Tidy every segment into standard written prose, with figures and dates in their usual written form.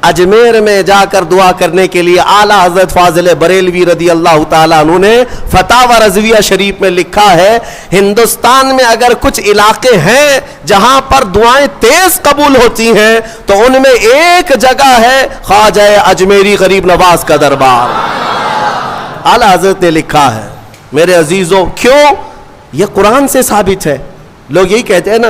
اجمیر میں جا کر دعا کرنے کے لیے اعلیٰ حضرت فاضل بریلوی رضی اللہ تعالیٰ عنہ نے فتاوی رضویہ شریف میں لکھا ہے، ہندوستان میں اگر کچھ علاقے ہیں جہاں پر دعائیں تیز قبول ہوتی ہیں تو ان میں ایک جگہ ہے خواجہ اجمیری غریب نواز کا دربار۔ اعلیٰ حضرت نے لکھا ہے۔ میرے عزیزوں، کیوں؟ یہ قرآن سے ثابت ہے۔ لوگ یہی کہتے ہیں نا،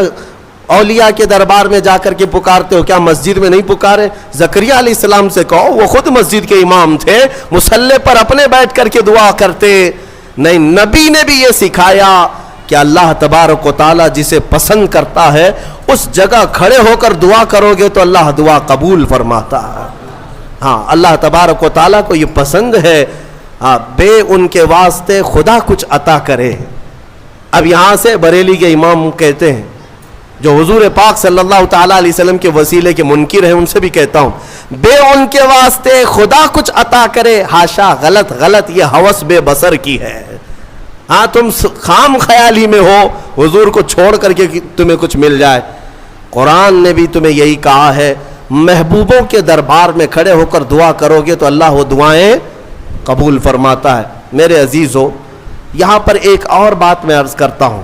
اولیاء کے دربار میں جا کر کے پکارتے ہو، کیا مسجد میں نہیں پکارے؟ زکریا علیہ السلام سے کہو، وہ خود مسجد کے امام تھے، مصلی پر اپنے بیٹھ کر کے دعا کرتے۔ نہیں، نبی نے بھی یہ سکھایا کہ اللہ تبارک و تعالیٰ جسے پسند کرتا ہے اس جگہ کھڑے ہو کر دعا کرو گے تو اللہ دعا قبول فرماتا ہے۔ ہاں، اللہ تبارک و تعالیٰ کو یہ پسند ہے بے ان کے واسطے خدا کچھ عطا کرے۔ اب یہاں سے بریلی کے امام کہتے ہیں، جو حضور پاک صلی اللہ تعالیٰ علیہ وسلم کے وسیلے کے منکر ہیں، ان سے بھی کہتا ہوں، بے ان کے واسطے خدا کچھ عطا کرے، ہاشا، غلط، یہ ہوس بے بصر کی ہے۔ ہاں، تم خام خیالی میں ہو حضور کو چھوڑ کر کے تمہیں کچھ مل جائے۔ قرآن نے بھی تمہیں یہی کہا ہے، محبوبوں کے دربار میں کھڑے ہو کر دعا کرو گے تو اللہ وہ دعائیں قبول فرماتا ہے۔ میرے عزیزو، یہاں پر ایک اور بات میں عرض کرتا ہوں،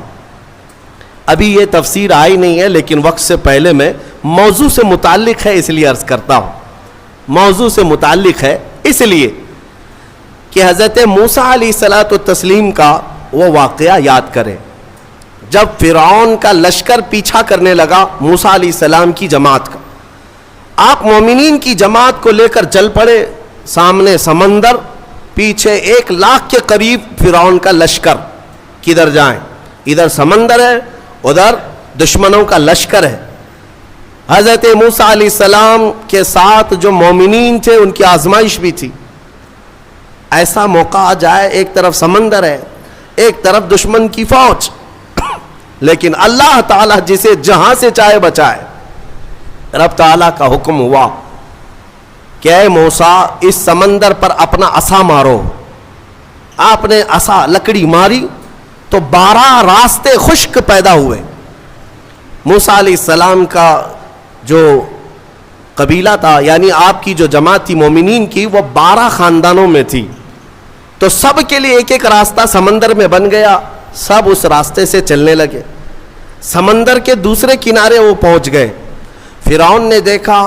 ابھی یہ تفسیر آئی نہیں ہے لیکن وقت سے پہلے میں موضوع سے متعلق ہے اس لیے عرض کرتا ہوں۔ موضوع سے متعلق ہے اس لیے کہ حضرت موسیٰ علیہ الصلاۃ والتسلیم کا وہ واقعہ یاد کریں، جب فرعون کا لشکر پیچھا کرنے لگا موسیٰ علیہ السلام کی جماعت کا۔ آپ مومنین کی جماعت کو لے کر چل پڑے، سامنے سمندر، پیچھے 1,00,000 کے قریب فرعون کا لشکر۔ کدھر جائیں؟ ادھر سمندر ہے، ادھر دشمنوں کا لشکر ہے۔ حضرت موسیٰ علیہ السلام کے ساتھ جو مومنین تھے ان کی آزمائش بھی تھی۔ ایسا موقع آ جائے، ایک طرف سمندر ہے، ایک طرف دشمن کی فوج، لیکن اللہ تعالیٰ جسے جہاں سے چاہے بچائے۔ رب تعالیٰ کا حکم ہوا کہ اے موسیٰ، اس سمندر پر اپنا عصا مارو۔ آپ نے عصا لکڑی ماری تو 12 راستے خشک پیدا ہوئے۔ موسیٰ علیہ السلام کا جو قبیلہ تھا، یعنی آپ کی جو جماعت تھی مومنین کی، وہ 12 خاندانوں میں تھی، تو سب کے لیے ایک ایک راستہ سمندر میں بن گیا۔ سب اس راستے سے چلنے لگے۔ سمندر کے دوسرے کنارے وہ پہنچ گئے۔ فرعون نے دیکھا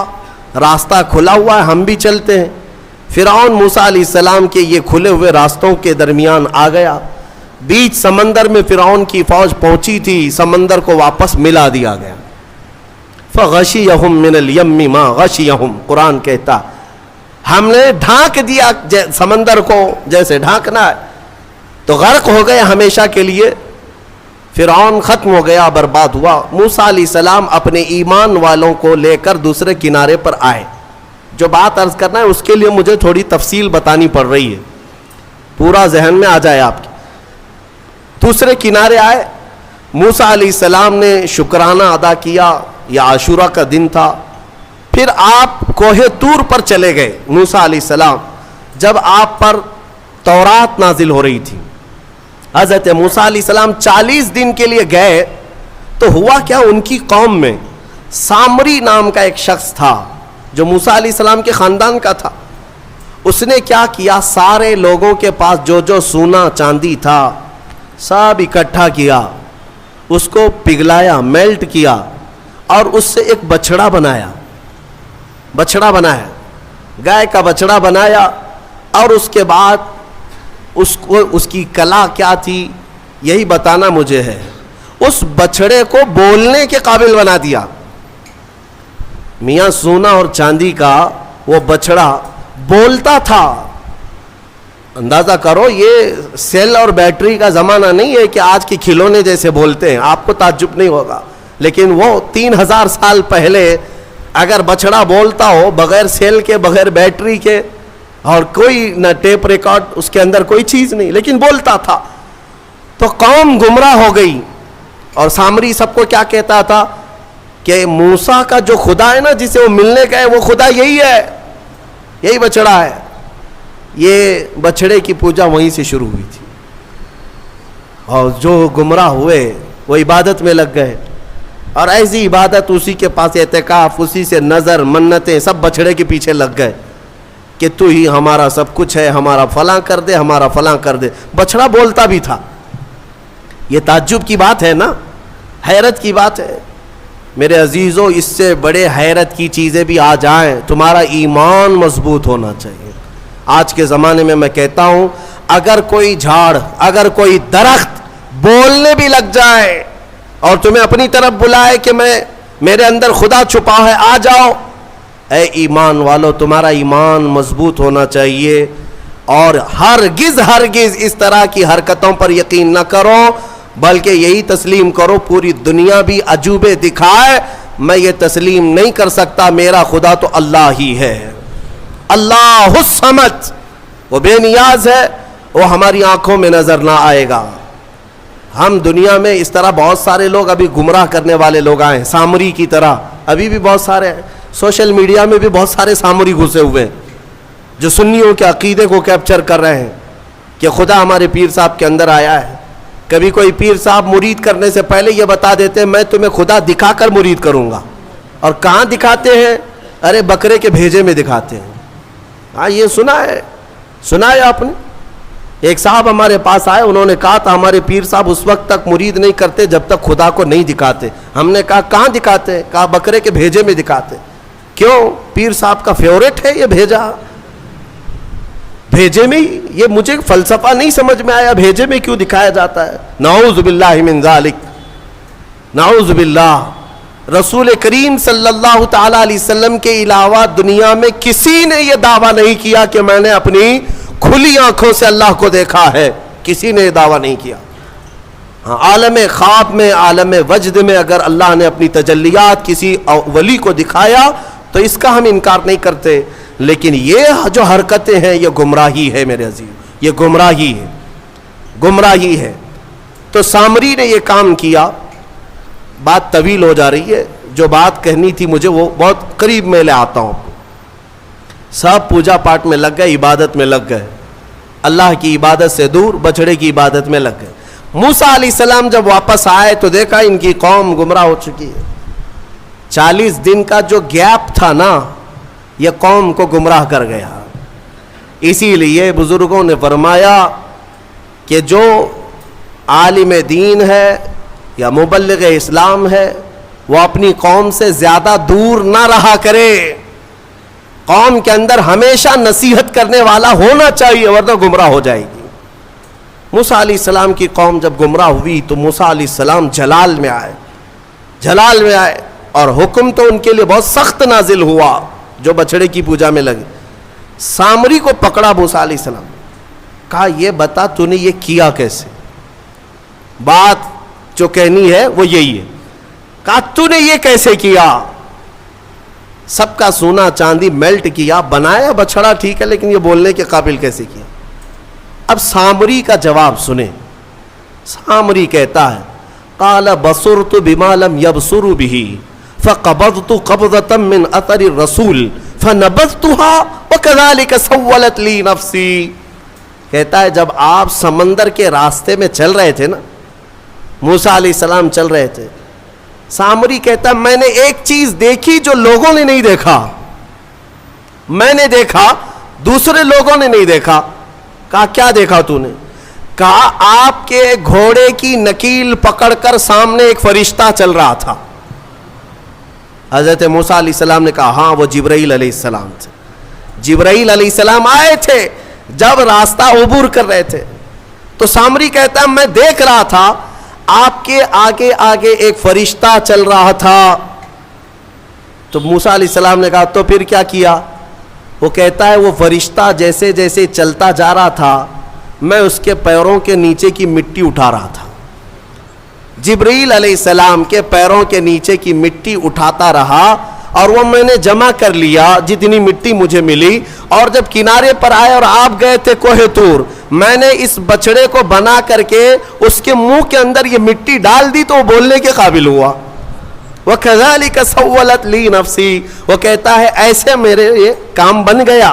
راستہ کھلا ہوا ہے، ہم بھی چلتے ہیں۔ فرعون موسیٰ علیہ السلام کے یہ کھلے ہوئے راستوں کے درمیان آ گیا۔ بیچ سمندر میں فرعون کی فوج پہنچی تھی، سمندر کو واپس ملا دیا گیا۔ فغشیہم من الیم ما غشیہم، قرآن کہتا ہم نے ڈھانک دیا سمندر کو جیسے ڈھانکنا ہے، تو غرق ہو گئے ہمیشہ کے لیے۔ فرعون ختم ہو گیا، برباد ہوا۔ موسیٰ علیہ السلام اپنے ایمان والوں کو لے کر دوسرے کنارے پر آئے۔ جو بات عرض کرنا ہے اس کے لیے مجھے تھوڑی تفصیل بتانی پڑ رہی ہے، پورا ذہن میں آ جائے آپ کے۔ دوسرے کنارے آئے، موسیٰ علیہ السلام نے شکرانہ ادا کیا، یہ عاشورہ کا دن تھا۔ پھر آپ کوہ طور پر چلے گئے موسیٰ علیہ السلام، جب آپ پر تورات نازل ہو رہی تھی۔ حضرت موسیٰ علیہ السلام 40 دن کے لیے گئے تو ہوا کیا، ان کی قوم میں سامری نام کا ایک شخص تھا جو موسیٰ علیہ السلام کے خاندان کا تھا۔ اس نے کیا کیا، سارے لوگوں کے پاس جو جو سونا چاندی تھا سب اکٹھا کیا، اس کو پگھلایا، میلٹ کیا، اور اس سے ایک بچڑا بنایا، گائے کا بچڑا بنایا، اور اس کے بعد اس کی کلا کیا تھی یہی بتانا مجھے ہے۔ اس بچڑے کو بولنے کے قابل بنا دیا۔ میاں سونا اور چاندی کا وہ بچڑا بولتا تھا۔ اندازہ کرو، یہ سیل اور بیٹری کا زمانہ نہیں ہے کہ آج کے کھلونے جیسے بولتے ہیں، آپ کو تعجب نہیں ہوگا، لیکن وہ 3000 سال پہلے اگر بچڑا بولتا ہو بغیر سیل کے، بغیر بیٹری کے، اور کوئی نہ ٹیپ ریکارڈ اس کے اندر کوئی چیز نہیں، لیکن بولتا تھا، تو قوم گمراہ ہو گئی۔ اور سامری سب کو کیا کہتا تھا کہ موسیٰ کا جو خدا ہے نا جسے وہ ملنے کا ہے، وہ خدا یہی ہے، یہی بچڑا ہے۔ یہ بچڑے کی پوجا وہیں سے شروع ہوئی تھی، اور جو گمراہ ہوئے وہ عبادت میں لگ گئے۔ اور ایسی عبادت، اسی کے پاس اعتکاف، اسی سے نظر، منتیں، سب بچھڑے کے پیچھے لگ گئے کہ تو ہی ہمارا سب کچھ ہے، ہمارا فلاں کر دے، ہمارا فلاں کر دے. بچھڑا بولتا بھی تھا. یہ تعجب کی بات ہے نا، حیرت کی بات ہے. میرے عزیزوں، اس سے بڑے حیرت کی چیزیں بھی آ جائیں، تمہارا ایمان مضبوط ہونا چاہیے. آج کے زمانے میں کہتا ہوں، اگر کوئی جھاڑ، اگر کوئی درخت بولنے بھی لگ جائے اور تمہیں اپنی طرف بلائے کہ میرے اندر خدا چھپا ہے، آ جاؤ، اے ایمان والو، تمہارا ایمان مضبوط ہونا چاہیے. اور ہرگز اس طرح کی حرکتوں پر یقین نہ کرو، بلکہ یہی تسلیم کرو، پوری دنیا بھی عجوبے دکھائے، میں یہ تسلیم نہیں کر سکتا، میرا خدا تو اللہ ہی ہے. اللہ الصمد، وہ بے نیاز ہے، وہ ہماری آنکھوں میں نظر نہ آئے گا. ہم دنیا میں اس طرح بہت سارے لوگ ابھی گمراہ کرنے والے لوگ آئے ہیں، سامری کی طرح ابھی بھی بہت سارے ہیں. سوشل میڈیا میں بھی بہت سارے سامری گھسے ہوئے ہیں جو سنیوں کے عقیدے کو کیپچر کر رہے ہیں کہ خدا ہمارے پیر صاحب کے اندر آیا ہے. کبھی کوئی پیر صاحب مرید کرنے سے پہلے یہ بتا دیتے ہیں میں تمہیں خدا دکھا کر مرید کروں گا. اور کہاں دکھاتے ہیں؟ ارے بکرے کے بھیجے میں دکھاتے ہیں. ہاں، یہ سنا ہے آپ نے. ایک صاحب ہمارے پاس آئے، انہوں نے کہا تھا ہمارے پیر صاحب اس وقت تک مرید نہیں کرتے جب تک خدا کو نہیں دکھاتے. ہم نے کہا کہاں دکھاتے؟ کہا بکرے کے بھیجے میں دکھاتے. کیوں؟ پیر صاحب کا فیورٹ ہے یہ بھیجا، بھیجے میں. یہ مجھے فلسفہ نہیں سمجھ میں آیا، بھیجے میں کیوں دکھایا جاتا ہے؟ نعوذ باللہ من ذالک، نعوذ باللہ. رسول کریم صلی اللہ تعالی علیہ وسلم کے علاوہ دنیا میں کسی نے یہ دعویٰ نہیں کیا کہ میں نے اپنی کھلی آنکھوں سے اللہ کو دیکھا ہے. کسی نے یہ دعویٰ نہیں کیا. ہاں، عالم خواب میں، عالم وجد میں اگر اللہ نے اپنی تجلیات کسی ولی کو دکھایا تو اس کا ہم انکار نہیں کرتے. لیکن یہ جو حرکتیں ہیں یہ گمراہی ہے میرے عزیز، یہ گمراہی ہے. تو سامری نے یہ کام کیا. بات طویل ہو جا رہی ہے، جو بات کہنی تھی مجھے وہ بہت قریب میں لے آتا ہوں. سب پوجا پاٹ میں لگ گئے، عبادت میں لگ گئے، اللہ کی عبادت سے دور بچڑے کی عبادت میں لگ گئے. موسیٰ علیہ السلام جب واپس آئے تو دیکھا ان کی قوم گمراہ ہو چکی ہے. 40 دن کا جو گیپ تھا نا، یہ قوم کو گمراہ کر گیا. اسی لیے بزرگوں نے فرمایا کہ جو عالم دین ہے یا مبلغ اسلام ہے وہ اپنی قوم سے زیادہ دور نہ رہا کرے. قوم کے اندر ہمیشہ نصیحت کرنے والا ہونا چاہیے، ورنہ گمراہ ہو جائے گی. موسیٰ علیہ السلام کی قوم جب گمراہ ہوئی تو موسیٰ علیہ السلام جلال میں آئے اور حکم تو ان کے لیے بہت سخت نازل ہوا جو بچڑے کی پوجا میں لگے. سامری کو پکڑا موسیٰ علیہ السلام، کہا یہ بتا تو نے یہ کیا کیسے؟ بات جو کہنی ہے وہ یہی ہے. کہا تو نے یہ کیسے کیا؟ سب کا سونا چاندی میلٹ کیا، بنایا بچڑا ٹھیک ہے، لیکن یہ بولنے کے قابل کیسے کیا؟ اب سامری کا جواب سنیں. سامری کہتا ہے قال بصرت بما لم يبصروا به فقبضت قبضة من اثر الرسول فنبذتها وكذلك سولت لي نفسي. کہتا ہے جب آپ سمندر کے راستے میں چل رہے تھے نا، موسیٰ علیہ السلام چل رہے تھے، سامری کہتا ہے میں نے ایک چیز دیکھی جو لوگوں نے نہیں دیکھا. میں نے دیکھا، دوسرے لوگوں نے نہیں دیکھا. کہا کیا دیکھا تو نے؟ کہا آپ کے گھوڑے کی نکیل پکڑ کر سامنے ایک فرشتہ چل رہا تھا. حضرت موسیٰ علیہ السلام نے کہا ہاں وہ جبرائیل علیہ السلام تھے. جبرائیل علیہ السلام آئے تھے جب راستہ عبور کر رہے تھے. تو سامری کہتا ہے میں دیکھ رہا تھا آپ کے آگے آگے ایک فرشتہ چل رہا تھا. تو موسیٰ علیہ السلام نے کہا تو پھر کیا کیا؟ وہ کہتا ہے وہ فرشتہ جیسے جیسے چلتا جا رہا تھا میں اس کے پیروں کے نیچے کی مٹی اٹھا رہا تھا. جبرائیل علیہ السلام کے پیروں کے نیچے کی مٹی اٹھاتا رہا اور وہ میں نے جمع کر لیا جتنی مٹی مجھے ملی. اور جب کنارے پر آئے اور آپ گئے تھے کوہ طور، میں نے اس بچڑے کو بنا کر کے اس کے منہ کے اندر یہ مٹی ڈال دی تو وہ بولنے کے قابل ہوا. وَكَذَلِكَ سَوَّلَتْ لِي نَفْسِي. وہ کہتا ہے ایسے میرے یہ کام بن گیا،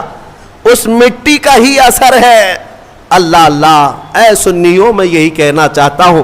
اس مٹی کا ہی اثر ہے. اللہ اللہ، اے سنیوں میں یہی کہنا چاہتا ہوں